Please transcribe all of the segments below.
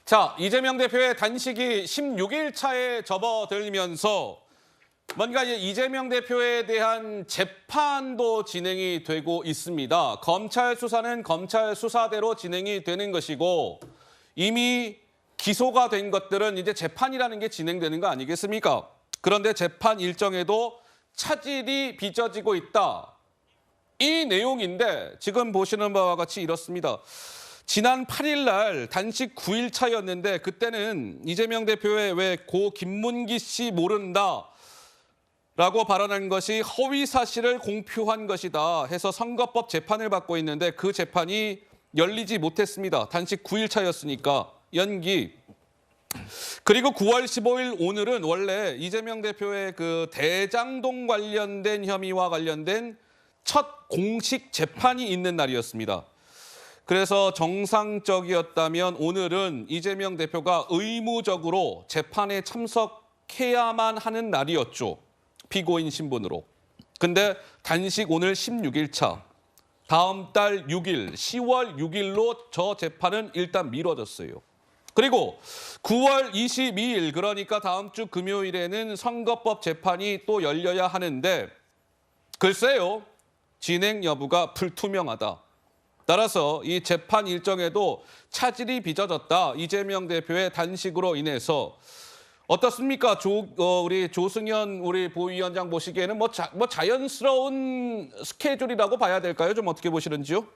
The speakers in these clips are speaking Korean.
자, 이재명 대표의 단식이 16일 차에 접어들면서 뭔가 이재명 대표에 대한 재판도 진행이 되고 있습니다. 검찰 수사는 검찰 수사대로 진행이 되는 것이고 이미 기소가 된 것들은 이제 재판이라는 게 진행되는 거 아니겠습니까? 그런데 재판 일정에도 차질이 빚어지고 있다. 이 내용인데 지금 보시는 바와 같이 이렇습니다. 지난 8일 날 단식 9일 차였는데 그때는 이재명 대표의 왜 고 김문기 씨 모른다 라고 발언한 것이 허위 사실을 공표한 것이다 해서 선거법 재판을 받고 있는데 그 재판이 열리지 못했습니다. 단식 9일 차였으니까 연기. 그리고 9월 15일 오늘은 원래 이재명 대표의 그 대장동 관련된 혐의와 관련된 첫 공식 재판이 있는 날이었습니다. 그래서 정상적이었다면 오늘은 이재명 대표가 의무적으로 재판에 참석해야만 하는 날이었죠. 피고인 신분으로. 근데 단식 오늘 16일 차. 다음 달 6일, 10월 6일로 저 재판은 일단 미뤄졌어요. 그리고 9월 22일, 그러니까 다음 주 금요일에는 선거법 재판이 또 열려야 하는데 글쎄요, 진행 여부가 불투명하다. 따라서 이 재판 일정에도 차질이 빚어졌다. 이재명 대표의 단식으로 인해서. 어떻습니까? 우리 조승현 우리 부위원장 보시기에는 자연스러운 스케줄이라고 봐야 될까요? 좀 어떻게 보시는지요?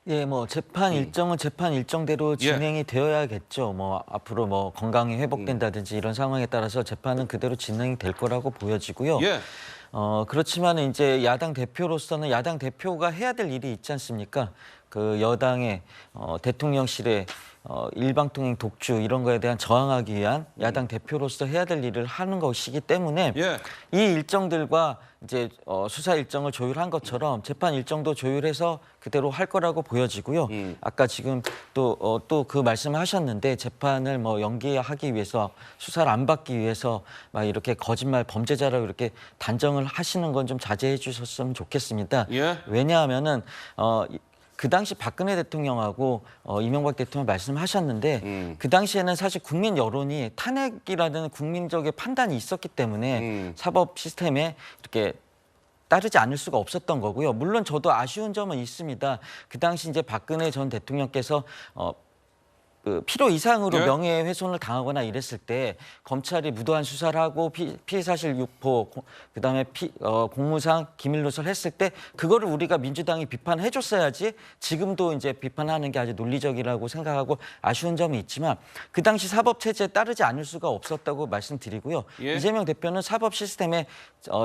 예, 재판 일정은 재판 일정대로 진행이 되어야겠죠. 앞으로 건강이 회복된다든지 이런 상황에 따라서 재판은 그대로 진행이 될 거라고 보여지고요. 예. 그렇지만 이제 야당 대표로서는 야당 대표가 해야 될 일이 있지 않습니까? 그 여당의 대통령실의 일방통행 독주 이런 거에 대한 저항하기 위한 야당 대표로서 해야 될 일을 하는 것이기 때문에 이 일정들과 이제 수사 일정을 조율한 것처럼 재판 일정도 조율해서 그대로 할 거라고 보여지고요. 아까 지금 또 그 말씀하셨는데 재판을 연기하기 위해서 수사를 안 받기 위해서 막 이렇게 거짓말 범죄자라고 이렇게 단정을 하시는 건 좀 자제해 주셨으면 좋겠습니다. 왜냐하면은 그 당시 박근혜 대통령하고 이명박 대통령 말씀하셨는데 그 당시에는 사실 국민 여론이 탄핵이라는 국민적인 판단이 있었기 때문에 사법 시스템에 이렇게 따르지 않을 수가 없었던 거고요. 물론 저도 아쉬운 점은 있습니다. 그 당시 이제 박근혜 전 대통령께서 필요 이상으로 명예훼손을 당하거나 이랬을 때 검찰이 무도한 수사를 하고 피의사실 유포, 그다음에 공무상 기밀 누설 했을 때 그거를 우리가 민주당이 비판해 줬어야지 지금도 이제 비판하는 게 아주 논리적이라고 생각하고 아쉬운 점이 있지만 그 당시 사법 체제에 따르지 않을 수가 없었다고 말씀드리고요. 이재명 대표는 사법 시스템에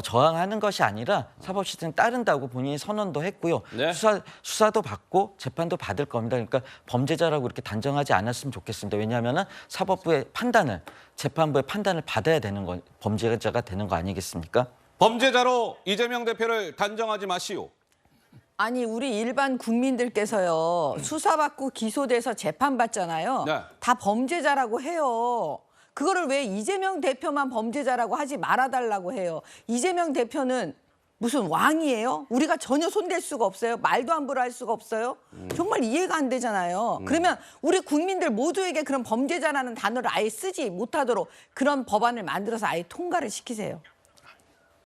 저항하는 것이 아니라 사법 시스템에 따른다고 본인이 선언도 했고요. 수사도 받고 재판도 받을 겁니다. 그러니까 범죄자라고 이렇게 단정하지 않았으면 좋겠습니다. 왜냐하면 사법부의 판단을, 재판부의 판단을 받아야 되는 건 범죄자가 되는 거 아니겠습니까? 범죄자로 이재명 대표를 단정하지 마시오. 아니 우리 일반 국민들께서요. 수사받고 기소돼서 재판받잖아요. 다 범죄자라고 해요. 그거를 왜 이재명 대표만 범죄자라고 하지 말아달라고 해요. 이재명 대표는 무슨 왕이에요? 우리가 전혀 손댈 수가 없어요? 말도 함부로 할 수가 없어요? 정말 이해가 안 되잖아요. 그러면 우리 국민들 모두에게 그런 범죄자라는 단어를 아예 쓰지 못하도록 그런 법안을 만들어서 아예 통과를 시키세요.